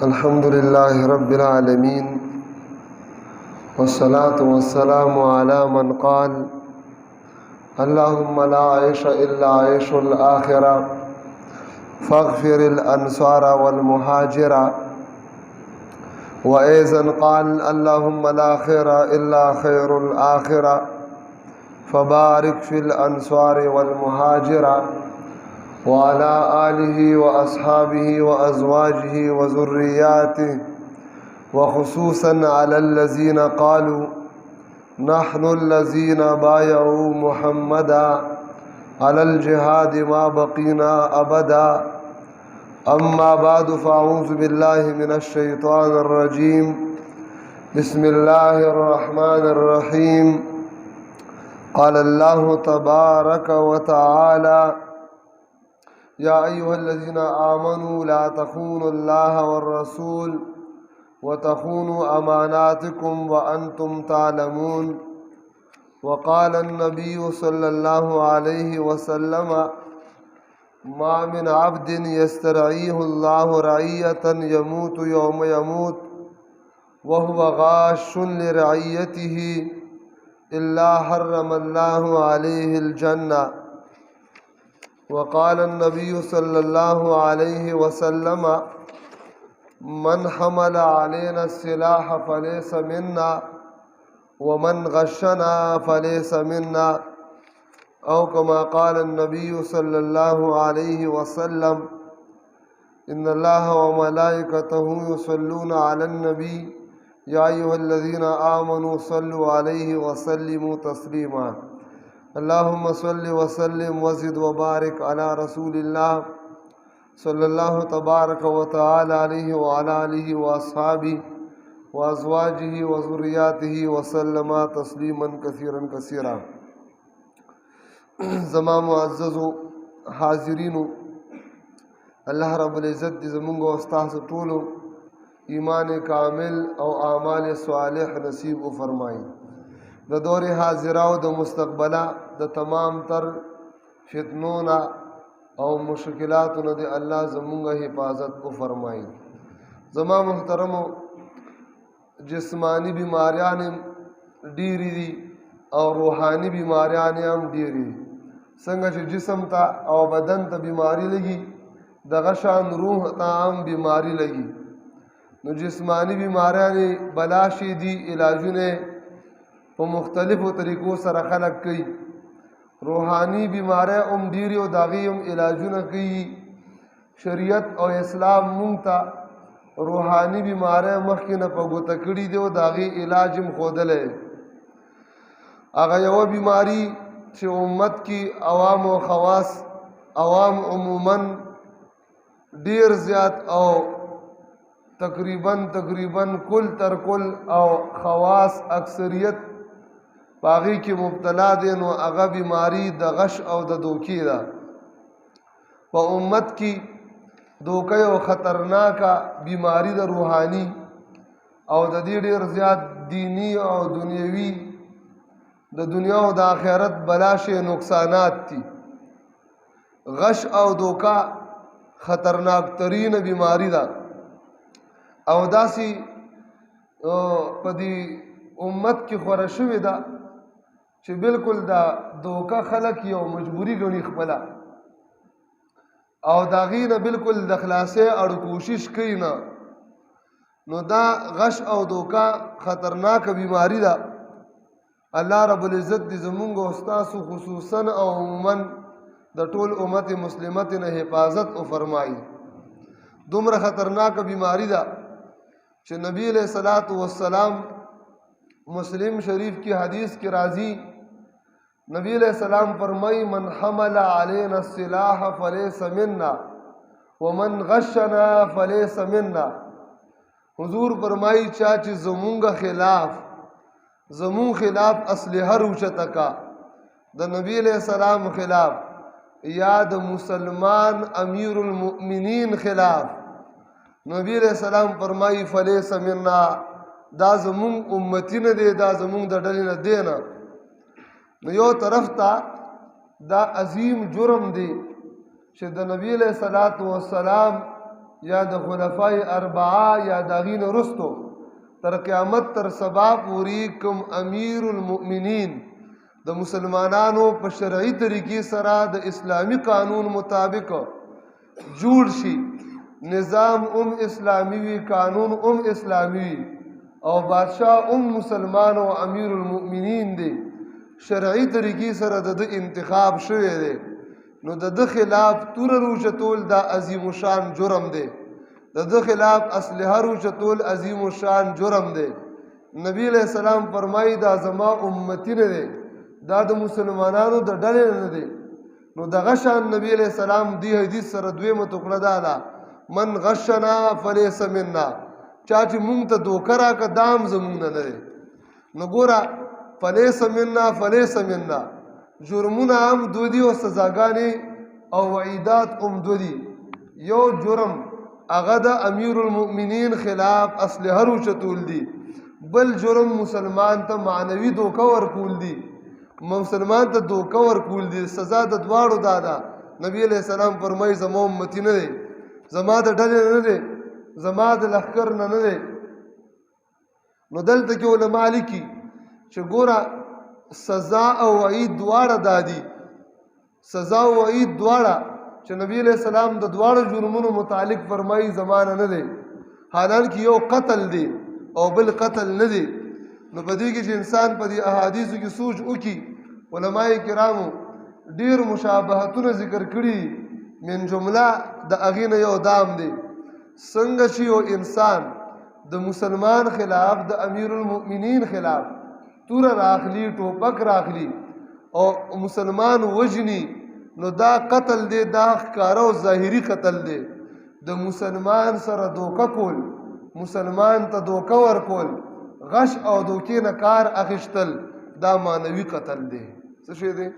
الحمد لله رب العالمين والصلاة والسلام على من قال اللهم لا عيش إلا عيش الآخرة فاغفر الأنصار والمهاجر. وأيضا قال اللهم لا خير إلا خير الآخرة فبارك في الأنصار والمهاجر وعلى آله وأصحابه وأزواجه وذرياته، وخصوصا على الذين قالوا نحن الذين بايعوا محمدا على الجهاد ما بقينا أبدا. أما بعد فأعوذ بالله من الشيطان الرجيم. بسم الله الرحمن الرحيم. قال الله تبارك وتعالى يا أيها الذين آمنوا لا تخونوا الله والرسول وتخونوا أماناتكم وأنتم تعلمون. وقال النبي صلى الله عليه وسلم ما من عبد يسترعيه الله رعية يموت يوم يموت وهو غاش لرعيته إلا حرم الله عليه الجنة. وقال النبي صلى الله عليه وسلم من حمل علينا السلاح فليس منا ومن غشنا فليس منا، أو كما قال النبي صلى الله عليه وسلم إن الله وملائكته يصلون على النبي يا أيها الذين آمنوا صلوا عليه وسلموا تسليما. اللهم صل وسلم وزد وبارك على رسول الله صلى الله تبارك وتعالى عليه وعلى آله وأصحابه وأزواجه وذرياته وسلم تسليما كثيرا كثيرا. زما معززو حاضرینو، الله رب العزت دې زمونږ او ستاسو ټولو ایمان کامل او اعمال صالح نصیب وفرمایي. د دور حاضره او د مستقبله د تمام تر فتنونه او مشکلاتونو د الله زمونږ حفاظت وفرمایي. زما محترمو، جسمانی بیماریان ډیری دي او روحانی بیماریان هم ډیری دي. څنګه چې جسم ته او بدن ته بیماری لګي دغه شان روح ته هم بیماری لګي. نو جسمانی بیماریان بلا شي دي، علاجونه په مختلفو طریقو سره خلق کوي. روحانی بیماری هم ډیری او داغي هم علاجونه کوي. شریعت او اسلام مونږ ته روحانی بیماری مخکې نه په ګوته کړي دي او داغي علاج هم ښودلی. هغه یوه بیماری چې امت کې عوام او خواص، عوام عموما ډیر زیات او تقریبا کل تر کل او خواص اکثریت باغی کې مبتلا دي، نو هغه بیماری د غش او د دوکې ده. په امت کې دوکه او خطرناکه بیماری د روحانی او د دې ډیر زیات دینی او دنیوي د دنیا او د آخرت بلاشه نقصانات دي. غش او دوکا خطرناک ترین بیماری ده او داسي په دې امت کې خوره شوې ده چې بالکل دا دوکا خلک یو مجبوری ګڼي خپله او دا غینه بالکل د خلاصې اړ کوشش کوي نه. نو دا غش او دوکا خطرناک بیماری ده. الله رب العزت دې زمونږ او ستاسو خصوصا او عموما د ټول امت مسلمت نه حفاظت وفرمایي. دومره خطرناک بیماری ده چې نبی علیہ الصلوۃ والسلام مسلم شریف کی حدیث کی راضی نبی علیہ السلام فرمائی من حمل علینا السلاح فلیس منا ومن غشنا فلیس منا. حضور فرمائی چا چې زمونږ زمون خلاف اسلحه روچته کا د نبی علیہ السلام خلاف یا د مسلمان امیر المؤمنین خلاف، نبی علیہ السلام فرمائی فلیس منا، دا زمون امتی نه دی، دا زمون د ډلې نه دی نه. نو یو طرف ته دا عظیم جرم دی چې د نبی علیہ الصلوۃ والسلام یا د خلفای اربعه یا د هغې نه رستو تر قیامت تر سبا پورې کوم امیر المؤمنین د مسلمانانو په شرعي طریقې سره د اسلامی قانون مطابق جوړ شي، نظام اسلامی وي، قانون اسلامی وي او بادشاہ مسلمان او امیر المؤمنین دی، شرعي طریقې سره د انتخاب شوی دی، نو د خلاف توره روچتول دا عظیم شان جرم دی، د خلاف اسلحه روچتول عظیم شان جرم دی. نبی علیہ السلام فرمایي دا زما امتی نه دی، دا د مسلمانانو د ډلې نه دی. نو دغه شان نبی علیہ السلام دی حدیث سره دویمه ټوکړه دا ده، من غشنا فلیس منا، چا چې مونږ ته دوکه راکړه دا هم زمونږ نه دی. نو ګوره فلیس منا فلیس منا، جرمونه هم دو دي او سزاګانې او وعیدات هم دو دي. یو جرم هغه د امیر المؤمنین خلاف اسلحه روچتول دي، بل جرم مسلمان ته معنوي دوکه ورکول دي، مسلمان ته دوکه ورکول دي. سزا د دواړو دا ده. نبی علیہ السلام فرمایي زما امتی نه دی، زما د ډلې نه دی، زما د لښکر نه دی. نو دلته کې علما لیکي چې ګوره سزا او وعید دواړه دا دي، سزا او وعید دواړه چې نبی علیہ السلام د دواړو جرمونو متعلق فرمایي زمانه نه دی، حالانکه یو قتل دی او بل قتل نه دی. نو په دې کې چې انسان په دې احادیثو کې سوچ وکړي، علماء کرامو ډیر مشابهتونه ذکر کړي، من جمله د هغې نه یو دام دی څنګه چې یو انسان د مسلمان خلاف د امیر المؤمنین خلاف توره راخلي، ټوپک راخلي او مسلمان وژني، نو دا قتل دی، دا ښکاره او ظاهري قتل دی. د مسلمان سره دوکه کول، مسلمان ته دوکه ورکول، غش او دوکې نه کار اخیستل، دا معنوي قتل دی. څه شی دی؟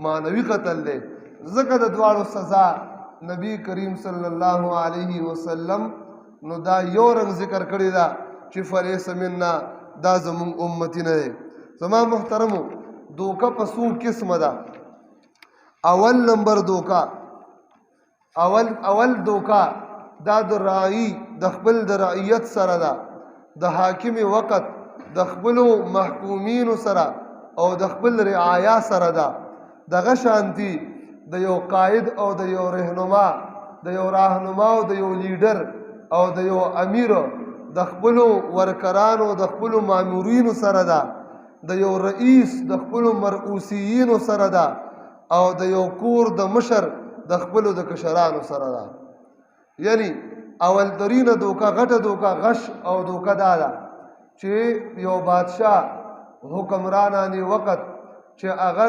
معنوي قتل دی. ځکه د دواړو سزا نبی کریم صلی الله علیه وسلم نو دا یو رنګ ذکر کړی دا چې فلیس منا، دا زمونږ امتی نه دی. زما محترمو دوکه په څو قسمه ده. اول نمبر دوکا، اول دوکا دا د راعي د خپل د رعیت سره ده، د حاکم وقت د خپلو محکومینو سره او د خپل رعایا سره ده. دغه شانتي د یو قائد او د یو رهنما، د یو راهنما او د یو لیډر او د یو امیر د خپلو ورکرانو د خپلو مامورینو سره ده، د یو رئیس د خپلو مرؤوسیینو سره ده، او د یو کور د مشر د خپلو د کشرانو سره ده. یعنی اول ترینه دوکه، غټه دوکه، غش او دوکه دا ده چې یو بادشاه حکمرانانی وقت چې هغه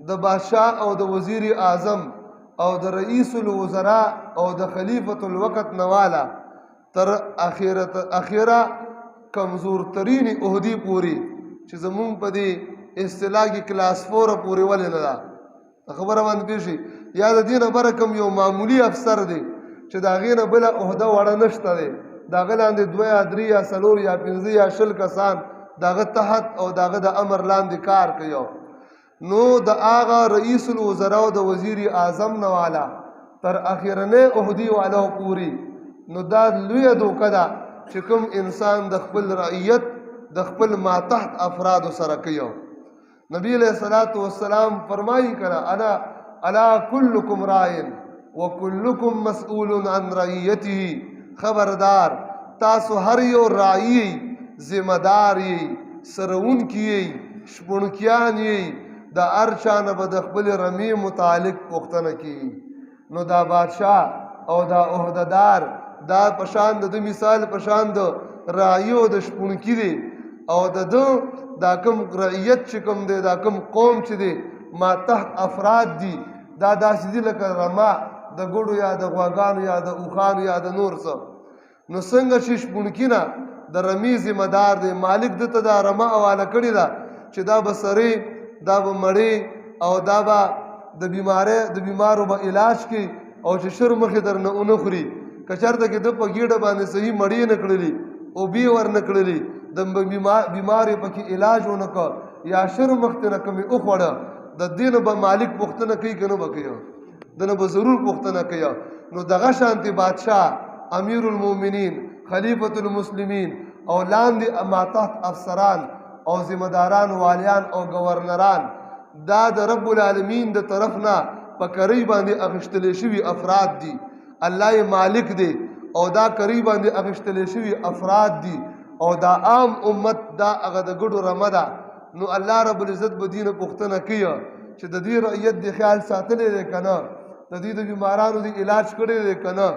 د بادشاه او د وزیر اعظم او د رئیس الوزراء او د خلیفۃ الوقت نواله تر اخیره کمزور ترین عہدی پوری چې زمونږ په دې اصطلاح کې کلاس 4 پورې ولې نه ده خبره باندې پیښي، یا د دې نه بره کوم یو معمولی افسر دی چې د هغې نه بله عهده وړه نشته دی، د هغه لاندې 2 یا 3 یا 4 یا 15 یا 20 کسان د هغه تحت او د هغه د امر لاندې کار کوي. نو د هغه رئیس الوزراء او د وزیر اعظم نه والا تر اخرنۍ عهدې والا پورې، نو دا لویه دوکه ده چې کوم انسان د خپل رعیت د خپل ماتحت افرادو سره کوي. نبی علیہ الصلوۃ والسلام فرمایي کړه الا کلکم راعٍ وکلکم مسئول عن رعیته، خبردار تاسو هر یو راعي، ذمہ دار یې، سرونکي یې، شپونکیان یې، د هر چا نه به د خپل رمې متعلق پوښتنه کیږي. نو دا بادشاه او دا عہدهدار دا پشان د مثال پشان د راعي او د شپونکي دی، او دا کوم رعیت چې کوم دی، دا کوم قوم چې دی ما تحت افراد دي، دا داسې دي لکه رمه د ګوډو یا د غواګانو یا د اوښانو یا د نور څه. نو څنګه چې شپونکي نه د رمې ذمه دار دی، مالک ده ته دا رمه حواله کړې ده چې دا به سرې، دا به مړې او دا به د بیمارو به علاج کوي، او چې شر مخې در نه ونه خوري، که چېرته کې ده په ګېډه باندې صحیح مړې نه کړلي، اوبې ور نه کړلي، د بیمارې پکې علاج ونه کړ، یا شر مخته نه کومې وخوړه، د دې نه به مالک پوښتنه کوي که نه به کوي؟ د نه به ضرور پوښتنه کوي. نو دغه شانتي بادشاه امیر المؤمنین خلیفۃ المسلمین او لاندې ما تحت افسران او ذمہداران والیان او گورنران دا د رب العالمین د طرف نه په کری باندې اخیستل شوي افراد دي الله مالک دی او دا کری باندې اخیستل شوي افراد دي او دا عام امت دا هغه د ګډو رمه ده نو الله رب العزت به دینه پوښتنه کوي چې د دې رعیت د خیال ساتلی دی که نه د دې د بیمارانو دی علاج کړی دی که نه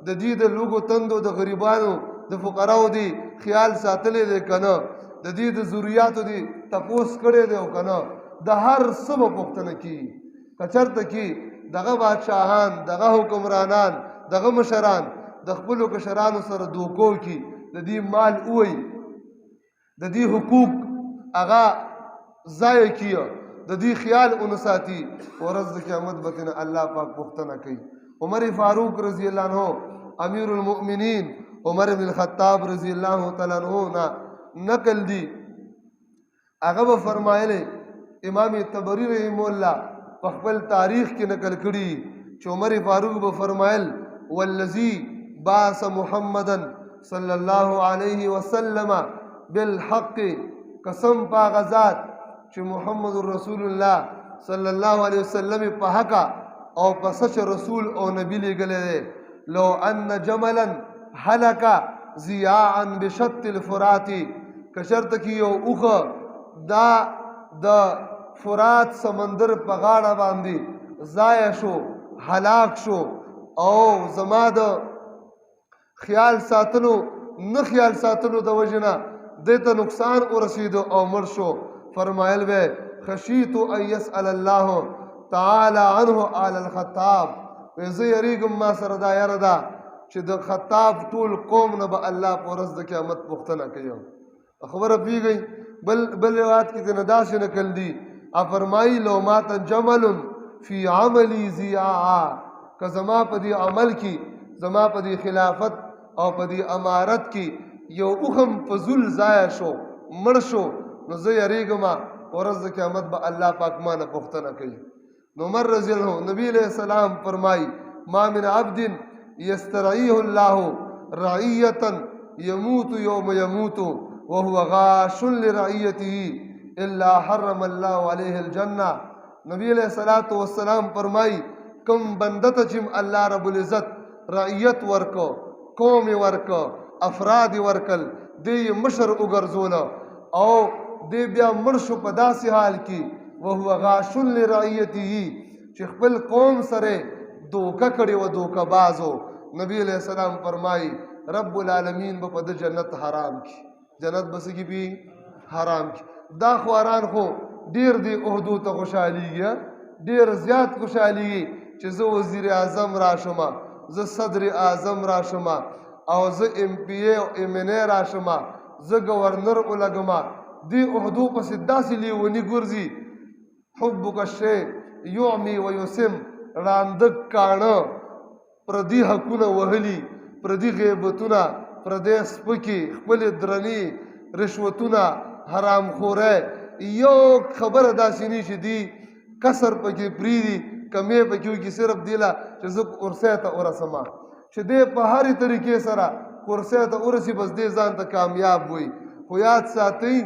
د دې د لوږو تندو د غریبانو د فقراو دی خیال ساتلی دی که نه د دې د ضروریاتو دی تپوس کړی دی او که نه د هر څه به پوښتنه کیږي که چېرته کې دغه بادشاهان دغه حکمرانان دغه مشران د خپلو کشرانو سره دوکو کی د دې مال ووی د دې حقوق هغه ضایع کیه د دې خیال ونساتي ورځ د قیامت به ترنه الله پاک پوښتنه کوي عمر فاروق رضی الله عنه امیر المؤمنین عمر بن الخطاب رضی الله تعالی عنہ نه نقل دی هغه به فرمایلی امام طبری رحم الله په خپل تاریخ کې نقل کړي چې عمر فاروق به فرمایل والذي بعث محمدا صلی الله علیه وسلم بالحق قسم په غزاد چې محمد رسول الله صلی الله علیه وسلم په حق او په سچ رسول او نبی لګلې دی لو ان جملا هلك ضياعا بشط الفرات کشرت کی یو اوخه دا د فرات سمندر په غاړه باندې ضایع شو هلاک شو او زما د خیال ساتلو نه خیال ساتلو د وجنه دیتا نقصان ورسیدو او مر شو فرمایل بے خشیتو ان یسأل اللہ تعالی عنہ آل الخطاب ویزی یریگم ما سردا یردا چې د خطاب ټول قوم نه به الله په ورځ د قیامت پوښتنه کوي خبره پیږي بل روایت کې د نداس نقل دی فرمایي لو مات جمل فی عملی ضیاعا که زما په دې عمل کې زما په دې خلافت او په دې امارت کې یو اوخم فضول ضایع شو مړ شو نو زه یریږم ورځ د قیامت به الله پاک ما نه پوښتنه کوي نو عمر رضی الله عنه نبی علیہ السلام فرمائی ما من عبد یسترعیه الله رعیتا یموت یوم یموت وهو غاش لرعیته الا حرم الله علیه الجنہ نبی علیہ السلام فرمائی کم بندت چم اللہ رب العزت رعیت ورکو قوم ورکو افراد ورکل دی مشر اگرزولا او دی بیا مرشو په داسې حال کې وهو غاش لرعیته چې خپل قوم سره دوکه کړي و دوکه بازو نبی علیہ السلام فرمائی رب العالمین به په د جنت حرام کی جنت بس کی بھی حرام کی دا خواران خو ډیر دی عہدو ته خوشحالیږي ډیر زیات خوشحالیږي چې زه وزیر اعظم راشم زه صدر اعظم راشم او زه ایم پی ای او ایم این ای راشم زه گورنر ولګم دی عہدو پسې داسې لیوني ګرځي حبک الشیء یعمی ویسم راندک کاڼه پردي حقونه وهلي پردي غیبتونه پردی سپکي خپلې درنې رشوتونه حرام خوری یو خبره داسې نه چې دی کسر پکې پرېږدي کمې پکې وکړي صرف دی له چې زه کرسۍ ته ورسمه چې دی په هرې طریقې سره کرسۍ ته ورسي بس دی ځان ته کامیاب وي خو یاد ساتئ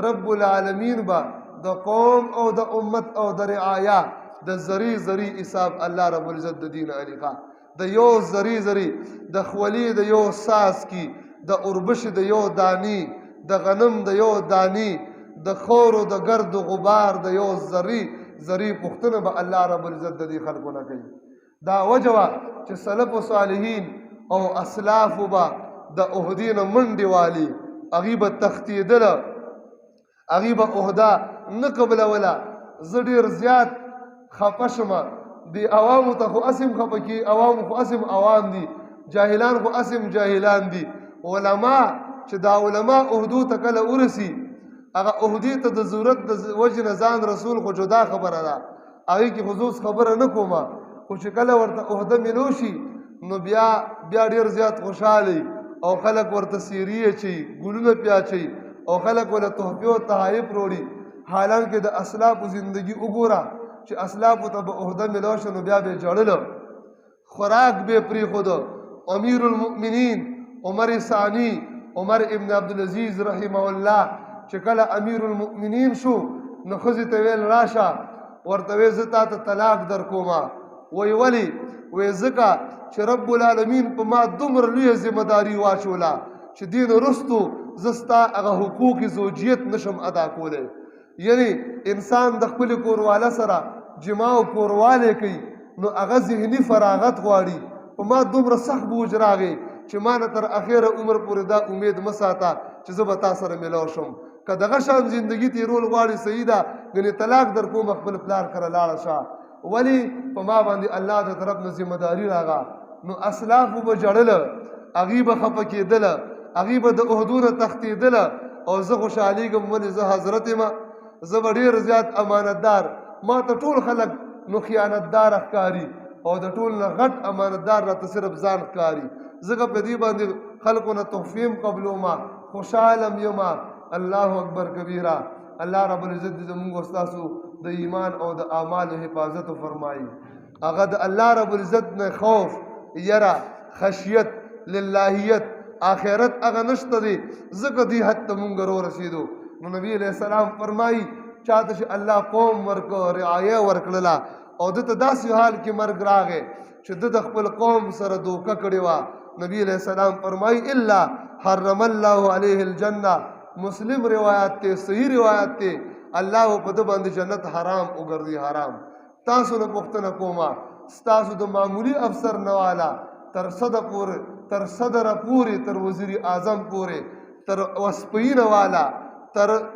رب العالمین به د قوم او د امت او د رعایا د زری زری حساب الله رب العزت د دین علیقه د یو زری زری د خولی د یو ساس کی د اوربش د یو دانی د غنم د یو دانی د خور او د گرد و غبار د یو زری زری پختنه به الله رب العزت د دې خلقونه کوي دا وجوه چې سلف و صالحین او اسلاف به د عہدین منډې والی هغې به تښتېدله هغې به عہده نه قبلوله زه ډېر زیات خفه شمه دی عوامو ته خو اسم خفه کی عوامو خو اسم عوام دي جاهلان خو اسم جاهلان دي علما چې دا علما عہدو ته کله ورسي هغه عہدې ته د ضرورت د وجې نه ځان رسول خو جدا خبره ده هغې کې خصوص خبره نه کومه خو چې کله ورته عہده ملو شي نو بیا ډېر زیات خوشحالي او خلک ورته سیري اچوي ګلونه پې اچوي او خلک ورته تحفې او تحایف راوړي حالانکې د اسلافو زندګي وګوره چې اسلافو ته به عہده ملو شو نو بیا به یې ژړله خوراک به پریښود. امیر المؤمنین عمر ثانی عمر ابن عبدالعزیز رحمه الله چې کله امیر المؤمنین شو نو ښځې ته ویل راشه ورته وی زه تا ته طلاق در کومه. وی ولې؟ وی ځکه چې رب العالمین په ما دومره لویه ذمهداري واچوله چې دې نه وروستو زه ستا هغه حقوق زوجیت نشم ادا کولی. یعنی انسان د خپلې کورواله سره جما او کوروالی کوي نو هغه ذهني فراغت غواړي. په ما دومره سخت بوج راغی چې ما نه تر اخره عمر پورې دا امید مه ساته چې زه به تا سره میلاو شم. که دغه شان زندگی تیرول غواړي صحیح ده، ګنې طلاق در کوم خپل پلار کره لاړه شه. ولې په ما باندې الله د طرف نه ذمهداري راغه. نو اسلافو به ژړله، هغوی به خفه کېدله، هغوی به د عهدو نه تښتېدله او زه خوشحالېږم ولې زه حضرت یم، زه به ډېر زیات امانتدار. ما ته ټول خلک نو خیانتدار ښکاري او د ټول نه غټ امانتدار راته صرف ځان ښکاري. ځکه په دې باندې خلکو نه تحفې هم قبلومه، خوشحاله یمه. الله اکبر کبیره. الله رب العزت دې زموږ او ستاسو د ایمان او د اعمالو حفاظت فرمایي. هغه د الله رب العزت نه خوف، یره، خشیت، للهیت، آخرت هغه نشته دی. ځکه دې حد ته مونږ ورسېدو. نو نبی علیه السلام فرمایي چاته چې الله قوم ورکړه، رعایه ورکړله او ده ته داسې حال کې مرګ راغی چې ده د خپل قوم سره دوکه کړې وه. نبی علیه السلام فرمایي الا حرم الله علیه الجنه. مسلم روایت ته، صحیح روایت ته، الله په ده باندې جنت حرام وګرځي. حرام. تاسو نه پوښتنه کومه، ستاسو د معمولی افسر نه والا تر صدر پورې، تر صدره پورې، تر وزیر اعظم پورې، تر وسپینه والا،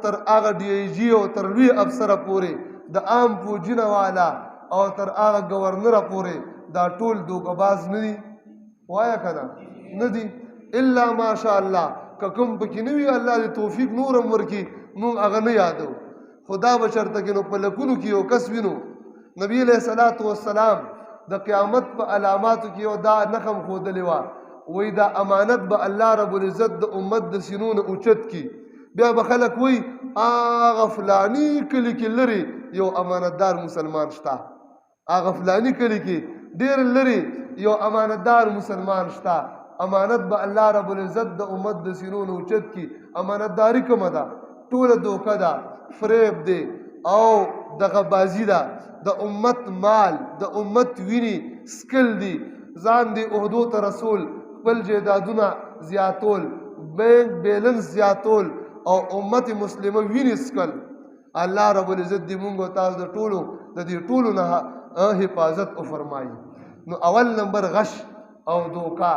تر هغه ډي ای جي او تر لوی افسره پورې، د عام فوجي نه والا او تر هغه گورنره پورې دا ټول دوکهباز نه دي؟ وایه که نه؟ نه دي. الا ماشاء الله که کوم پکې نه وي الله دې توفیق نور هم ورکړي موږ هغه نه یادو. خو دا به چېرته کې نو په لکونو کې یو کس وینو. نبي علیه الصلاة والسلام د قیامت په علاماتو کې یو دا نښه هم ښودلې وه. وایي دا امانت به الله رب العزت د امت د سینو نه اوچت کړي. بیا به خلک وایي هغه فلاني کلي کې لرې یو امانتدار مسلمان شته، هغه فلاني کلي کې ډېر لرې یو امانتدار مسلمان شته. امانت به الله رب العزت د امت د سینو نه اوچت کړي. امانتداري کومه ده؟ ټوله دوکه ده، فریب دی او دغه بازي ده. د امت مال، د امت ویني سکل دي. ځان دی عهدو ته رسول، خپل جیدادونه زیاتول، بینک بیلنس زیاتول او امت مسلمه ویني سکل. الله رب العزت دې مونږ او تاسو د ټولو د دې ټولو نه حفاظت وفرمایي. نو اول نمبر غش او دوکه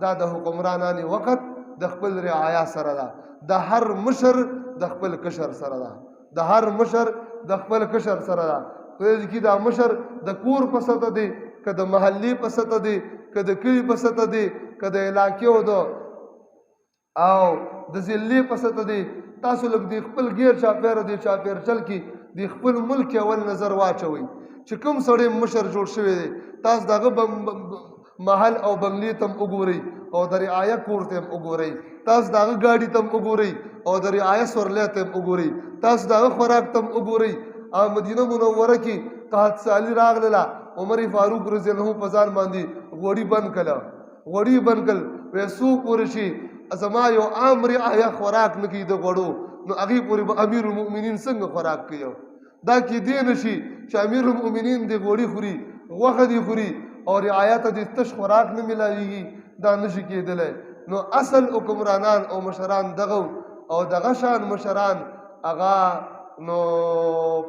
دا د حکمرانانو وخت د خپل رعایا سره ده. د هر مشر د خپل کشر سره ده. د هر مشر د خپل کشر سره ده. خدای دې دا مشر د کور په سطح دی، که د محلې په سطح دی، که د کلي په سطح دی، که د علاقې او د ضلعې په سطح دی. تاسو لږ د خپل غیر چاپېره دی چاپېرچل کې د خپل ملک اول نظر واچوئ چې کوم سړی مشر جوړ شوی دی. تاسو دغه محل او بنگلې ته هم وګورئ او د رعایا کور ته هم وګورئ. تاسو دغه ګاډي ته هم وګورئ او د رعایا سورلی ته هم وګورئ. تاسو دغه خوراک ته هم وګورئ. او مدینه منوره کې قحط سالي راغله، عمر فاروق رضی الله په ځان باندې غوړي بند کړه. غوړي بند کړل. وایي څو پورې شي زما یو عام رعایا خوراک نه کوي د غوړو، نو هغې پورې به امیر المؤمنین څنګه خوراک کوي؟ دا کیدی نشي چې امیر المؤمنین د غوړي خوري، غوښه دې خوري او رعایا ته د تش خوراک نه ملاویږي. دا نشي کېدلی. نو اصل حکمرانان او مشران دغه او دغه شان مشران هغه نو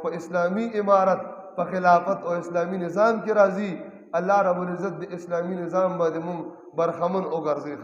په اسلامي امارت، په خلافت او اسلامي نظام کې راځي. الله رب العزت د اسلامي نظام باندې مونږ برخمن وګرځي.